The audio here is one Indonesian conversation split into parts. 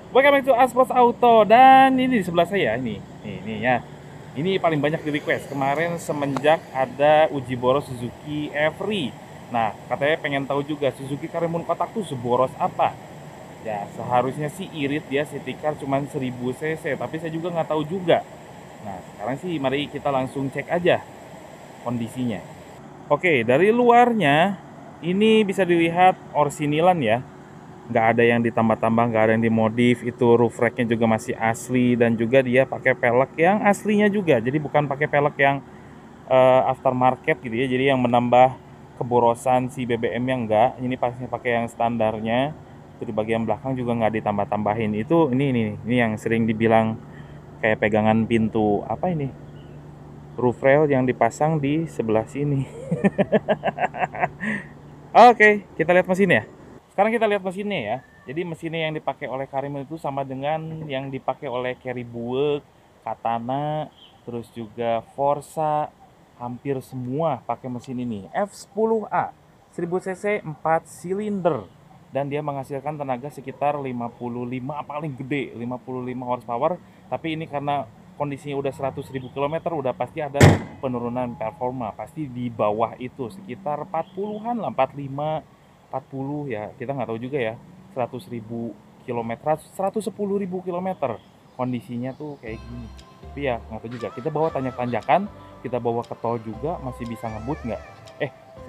Welcome back to Aspros Auto. Dan ini di sebelah saya ini ya. Ini paling banyak di request kemarin semenjak ada uji boros Suzuki Every. Nah, katanya pengen tahu juga Suzuki Karimun kotak tuh seboros apa. Ya, seharusnya sih irit dia city car cuman 1000 cc, tapi saya juga nggak tahu juga. Nah, sekarang sih mari kita langsung cek aja kondisinya. Oke, dari luarnya ini bisa dilihat orsinilan ya. Nggak ada yang ditambah-tambah, nggak ada yang dimodif. Itu roof racknya juga masih asli, dan juga dia pakai pelek yang aslinya juga, jadi bukan pakai pelek yang aftermarket gitu ya, jadi yang menambah keborosan si BBM-nya enggak. Ini pasti pakai yang standarnya. Itu di bagian belakang juga nggak ditambah-tambahin. Itu ini yang sering dibilang kayak pegangan pintu apa ini, roof rail yang dipasang di sebelah sini. Oke, kita lihat mesinnya. Sekarang kita lihat mesinnya ya. Jadi mesinnya yang dipakai oleh Karimun itu sama dengan yang dipakai oleh Carry Buick, Katana, terus juga Forza, hampir semua pakai mesin ini. F10A, 1000 cc, 4 silinder, dan dia menghasilkan tenaga sekitar 55, paling gede 55 horsepower. Tapi ini karena kondisinya udah 100.000 km, udah pasti ada penurunan performa, pasti di bawah itu sekitar 40-an lah, 45, 40 ya, kita nggak tahu juga ya. 100.000 km, 110.000 km kondisinya tuh kayak gini. Tapi ya nggak tahu juga, kita bawa tanjak-tanjakan, kita bawa ke tol juga masih bisa ngebut nggak.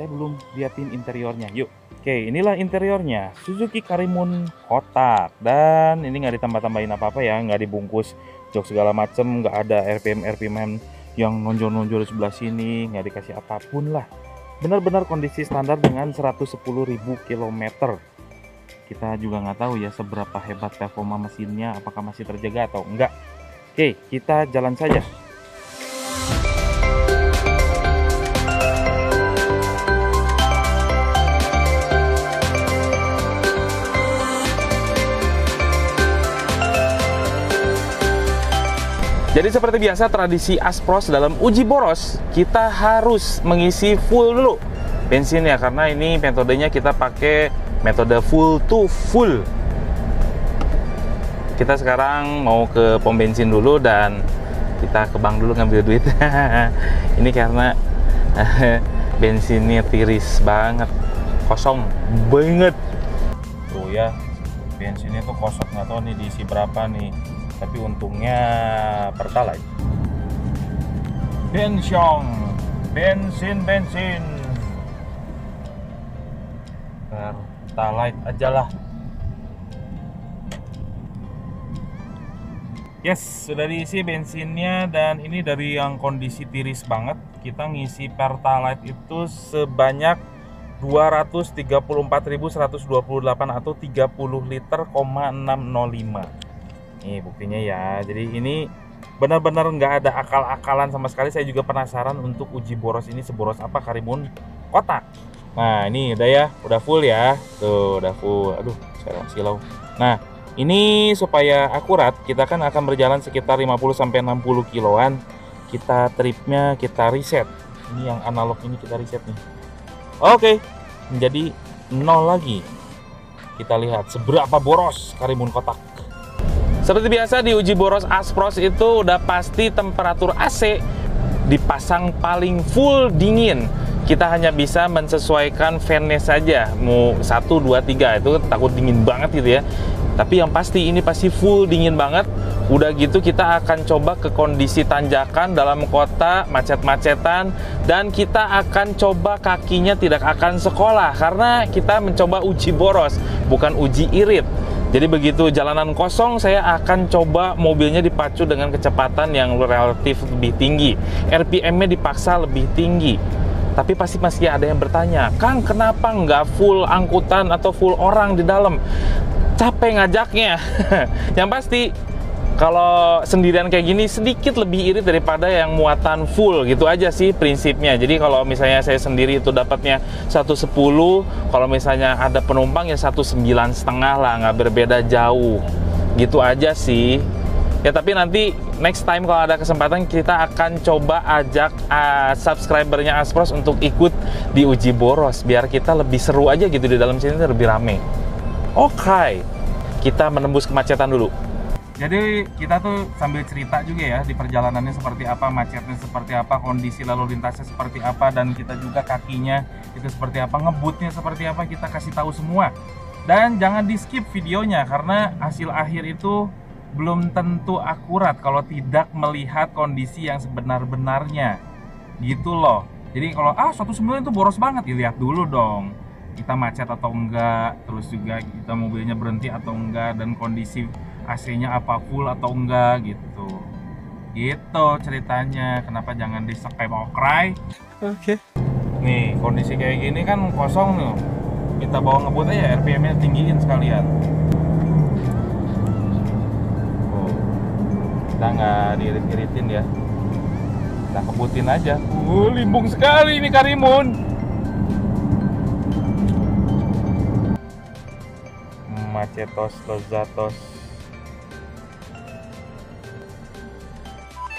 Saya belum liatin interiornya, yuk. Oke, inilah interiornya Suzuki Karimun kotak. Dan ini nggak ditambah-tambahin apa-apa ya, nggak dibungkus jok segala macem, nggak ada RPM yang nonjol-nonjol di sebelah sini, nggak dikasih apapun lah. Benar-benar kondisi standar dengan 110.000 km. Kita juga nggak tahu ya seberapa hebat performa mesinnya, apakah masih terjaga atau enggak. Oke, kita jalan saja. Jadi seperti biasa tradisi Aspros dalam uji boros, kita harus mengisi full dulu bensinnya, karena ini metodenya kita pakai metode full to full. Kita sekarang mau ke pom bensin dulu dan kita ke bank dulu ngambil duit. Ini karena bensinnya tiris banget, kosong banget. Tuh ya, bensinnya tuh kosong, nggak tahu nih diisi berapa nih. Tapi untungnya Pertalite. Bensin Pertalite aja lah. Yes, sudah diisi bensinnya, dan ini dari yang kondisi tiris banget. Kita ngisi Pertalite itu sebanyak 234.128 atau 30 liter, 605. Nih buktinya ya. Jadi ini benar-benar nggak ada akal-akalan sama sekali. Saya juga penasaran untuk uji boros ini seboros apa Karimun kotak. Nah ini udah ya, udah full ya. Tuh udah full. Aduh, saya silau. Nah ini supaya akurat, kita kan akan berjalan sekitar 50-60 kiloan. Kita tripnya kita reset. Ini yang analog ini kita reset nih. Oke, menjadi 0 lagi. Kita lihat seberapa boros Karimun kotak. Seperti biasa di uji boros Aspros itu udah pasti temperatur AC dipasang paling full dingin. Kita hanya bisa mensesuaikan fan-nya saja, mau 1, 2, 3, itu takut dingin banget gitu ya. Tapi yang pasti ini pasti full dingin banget. Udah gitu kita akan coba ke kondisi tanjakan dalam kota, macet-macetan, dan kita akan coba kakinya tidak akan sekolah karena kita mencoba uji boros, bukan uji irit. Jadi begitu jalanan kosong, saya akan coba mobilnya dipacu dengan kecepatan yang relatif lebih tinggi. RPM-nya dipaksa lebih tinggi. Tapi pasti masih ada yang bertanya, Kang, kenapa nggak full angkutan atau full orang di dalam? Capek ngajaknya. Yang pasti, kalau sendirian kayak gini sedikit lebih irit daripada yang muatan full, gitu aja sih prinsipnya. Jadi kalau misalnya saya sendiri itu dapatnya 110, kalau misalnya ada penumpang ya 109,5 lah, nggak berbeda jauh. Gitu aja sih. Ya tapi nanti next time kalau ada kesempatan kita akan coba ajak subscribernya Aspros untuk ikut di uji boros, biar kita lebih seru aja gitu di dalam sini, lebih rame. Oke. kita menembus kemacetan dulu. Jadi kita tuh sambil cerita juga ya di perjalanannya seperti apa, macetnya seperti apa, kondisi lalu lintasnya seperti apa, dan kita juga kakinya itu seperti apa, ngebutnya seperti apa, kita kasih tahu semua. Dan jangan di skip videonya karena hasil akhir itu belum tentu akurat kalau tidak melihat kondisi yang sebenar-benarnya gitu loh. Jadi kalau suatu sembilan itu boros banget, dilihat dulu dong kita macet atau enggak, terus juga kita mobilnya berhenti atau enggak, dan kondisi AC-nya apa full atau enggak gitu. Gitu ceritanya. Kenapa jangan di subscribe Okray. Oke. Nih kondisi kayak gini kan kosong nih. Kita bawa ngebut aja, RPM-nya tinggiin sekalian. Kita nggak diirit-iritin ya. Kita kebutin aja. Limbung sekali ini Karimun. Macetos Lozatos.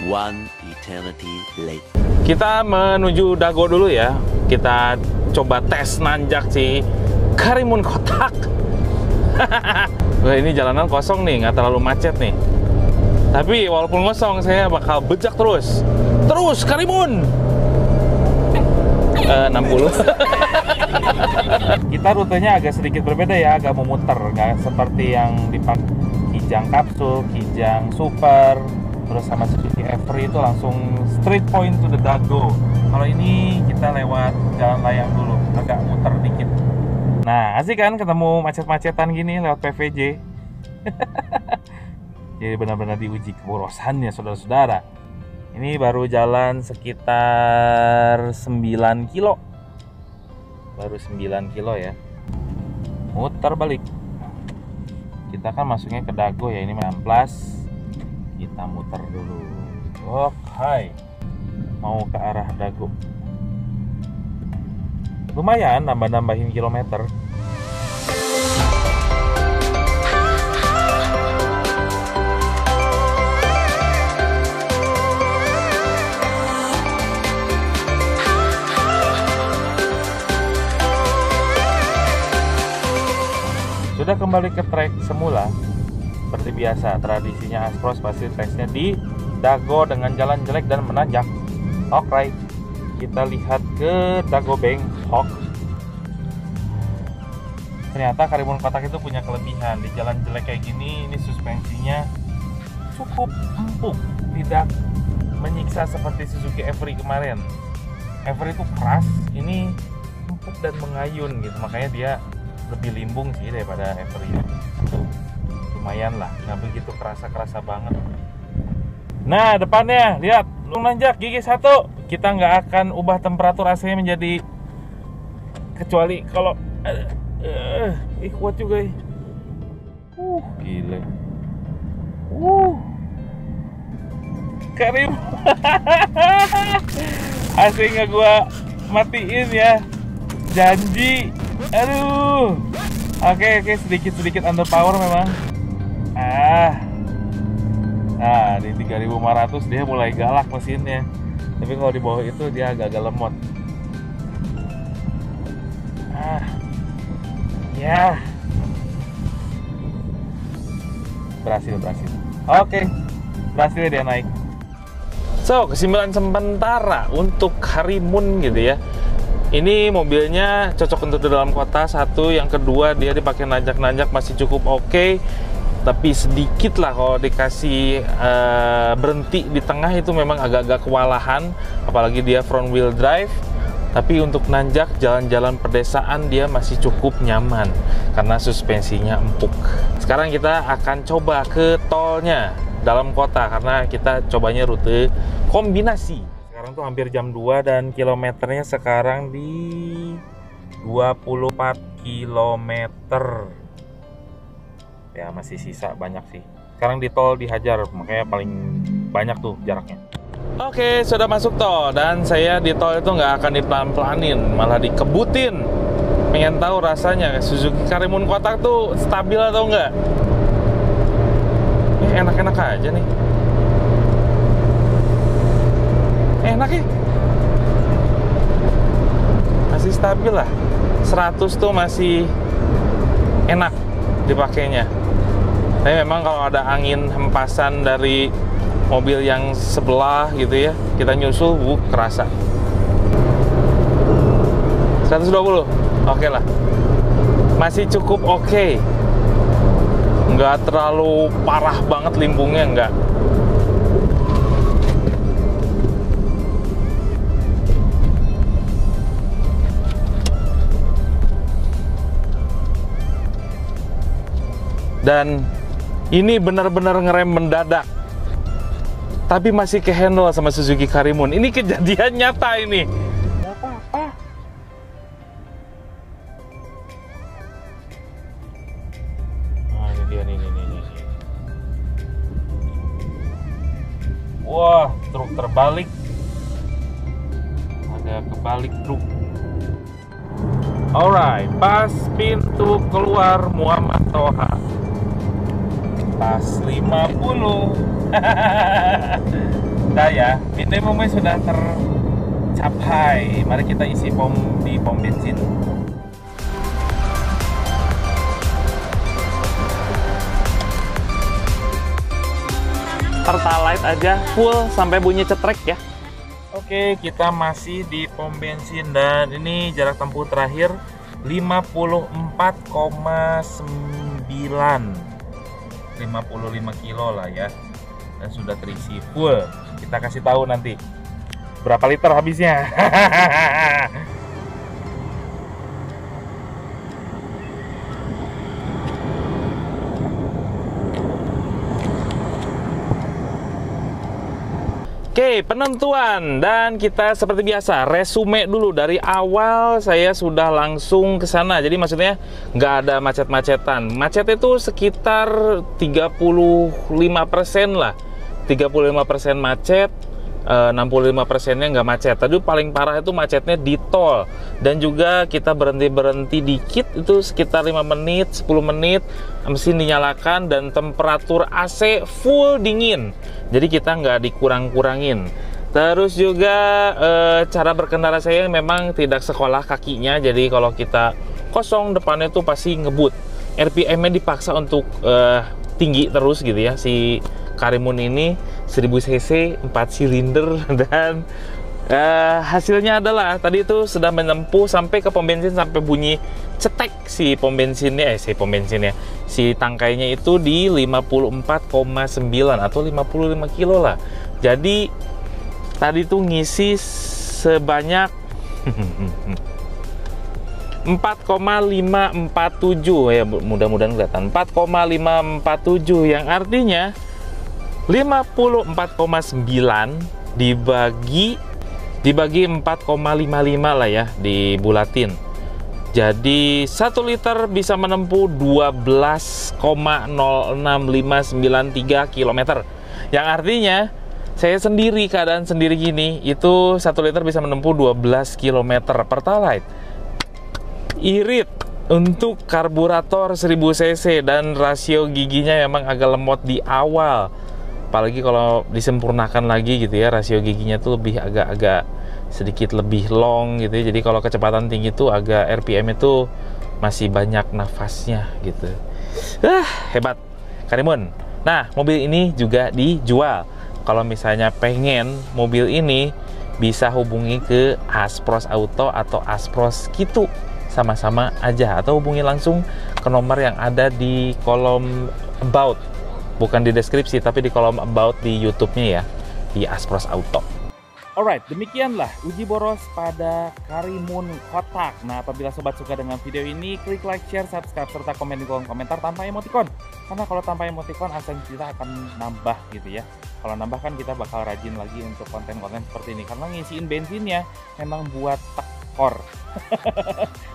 One eternity later. Kita menuju Dago dulu ya. Kita coba tes nanjak si Karimun Kotak. Wah, ini jalanan kosong nih, nggak terlalu macet nih. Tapi walaupun kosong, saya bakal bejak terus. Terus Karimun. 60. Kita rutenya agak sedikit berbeda ya, agak memutar, nggak seperti yang dipakai Kijang Kapsul, Kijang Super, terus sama Suzuki Every itu langsung straight point to the Dago. Kalau ini kita lewat jalan layang dulu, agak muter dikit. Nah, asik kan ketemu macet-macetan gini lewat PVJ. Jadi benar-benar diuji keborosannya saudara-saudara. Ini baru jalan sekitar 9 kilo. Baru 9 kilo ya. Muter balik. Kita kan masuknya ke Dago ya, ini 16. Kita muter dulu. Oke. Mau ke arah Dago. Lumayan nambah-nambahin kilometer. Sudah kembali ke trek semula. Seperti biasa, tradisinya Aspros pasti tesnya di Dago dengan jalan jelek dan menanjak. Oke, kita lihat ke Dago Bangkok. Ternyata Karimun Kotak itu punya kelebihan. Di jalan jelek kayak gini, ini suspensinya cukup empuk, tidak menyiksa seperti Suzuki Every kemarin. Every itu keras, ini empuk dan mengayun gitu, makanya dia lebih limbung sih daripada Every. Lumayan lah, nggak begitu kerasa banget. Nah depannya lihat, lu nanjak gigi 1. Kita nggak akan ubah temperatur AC-nya menjadi, kecuali kalau kuat juga ya. Gile. Karim. AC nggak gua matiin ya, janji. Aduh. Oke, sedikit underpower memang. Nah, di 3500 dia mulai galak mesinnya. Tapi kalau di bawah itu dia agak lemot. Ya. Berhasil. Oke. Berhasil dia naik. So, kesimpulan sementara untuk Karimun gitu ya. Ini mobilnya cocok untuk di dalam kota, satu. Yang kedua, dia dipakai nanjak-nanjak masih cukup oke. Tapi sedikit lah kalau dikasih berhenti di tengah itu memang agak-agak kewalahan. Apalagi dia front wheel drive. Tapi untuk nanjak jalan-jalan perdesaan dia masih cukup nyaman karena suspensinya empuk. Sekarang kita akan coba ke tolnya dalam kota karena kita cobanya rute kombinasi. Sekarang tuh hampir jam 2 dan kilometernya sekarang di 24 kilometer. Ya masih sisa banyak sih. Sekarang di tol dihajar, makanya paling banyak tuh jaraknya. Oke, sudah masuk tol dan saya di tol itu nggak akan dipelan-pelanin, malah dikebutin. Pengen tahu rasanya Suzuki Karimun Kotak tuh stabil atau enggak? Enak-enak aja nih. Enak ya? Masih stabil lah. 100 tuh masih enak dipakainya. Tapi memang kalau ada angin hempasan dari mobil yang sebelah gitu ya, kita nyusul, kerasa. 120, oke lah. Masih cukup oke. Nggak terlalu parah banget limbungnya, nggak. Dan ini benar-benar ngerem mendadak, tapi masih kehandle sama Suzuki Karimun. Ini kejadian nyata ini. Nggak apa-apa. Nah, ini dia nih. Wah, truk terbalik. Ada kebalik truk. Alright, pas pintu keluar Muhammad Toha. Pas 50. Nah ya, minimumnya sudah tercapai. Mari kita isi di pom bensin. Pertalite aja full sampai bunyi cetrek ya. Oke, kita masih di pom bensin dan ini jarak tempuh terakhir 54,9, 55 kilo lah ya, dan sudah terisi full. Kita kasih tahu nanti berapa liter habisnya. Oke, penentuan, dan kita seperti biasa resume dulu dari awal. Saya sudah langsung ke sana, jadi maksudnya nggak ada macet-macetan. Macet itu sekitar 35% lah, 35% macet, 65%-nya nggak macet. Tadi paling parah itu macetnya di tol, dan juga kita berhenti dikit itu sekitar 5 menit, 10 menit, mesin dinyalakan dan temperatur AC full dingin. Jadi kita nggak dikurang-kurangin. Terus juga cara berkendara saya memang tidak sekolah kakinya. Jadi kalau kita kosong depannya tuh pasti ngebut. RPM-nya dipaksa untuk tinggi terus gitu ya. Si Karimun ini 1000 cc 4 silinder, dan hasilnya adalah tadi itu sudah menempuh sampai ke pom bensin sampai bunyi cetek si tangkainya itu di 54,9 atau 55 kilo lah. Jadi tadi tuh ngisi sebanyak 4,547 ya, mudah-mudahan kelihatan 4,547, yang artinya 54,9 dibagi 4,55 lah ya, dibulatin. Jadi 1 liter bisa menempuh 12,06593 km. Yang artinya saya sendiri, keadaan sendiri gini, itu 1 liter bisa menempuh 12 km Pertalite. Irit untuk karburator 1000 cc dan rasio giginya memang agak lemot di awal. Apalagi kalau disempurnakan lagi gitu ya, rasio giginya tuh lebih agak sedikit lebih long gitu ya. Jadi kalau kecepatan tinggi tuh agak RPM itu masih banyak nafasnya gitu. Hebat Karimun. Nah, mobil ini juga dijual. Kalau misalnya pengen mobil ini, bisa hubungi ke Aspros Auto atau Aspros Kitu, sama-sama aja, atau hubungi langsung ke nomor yang ada di kolom about, bukan di deskripsi tapi di kolom about di YouTube-nya ya, di Aspros Auto. Alright, demikianlah uji boros pada Karimun kotak. Nah, apabila sobat suka dengan video ini, klik like, share, subscribe, serta komen di kolom komentar tanpa emoticon. Karena kalau tanpa emoticon, aksen kita akan nambah gitu ya. Kalau nambah kan kita bakal rajin lagi untuk konten-konten seperti ini. Karena ngisiin bensinnya memang buat tekor.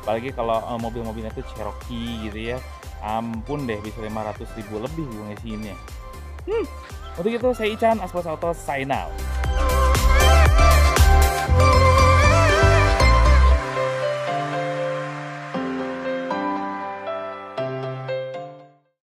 Apalagi kalau mobil-mobilnya itu Cherokee gitu ya. Ampun deh, bisa 500.000 lebih gue ngisiinnya. Untuk itu, saya Ican, Aspros Auto, sign out.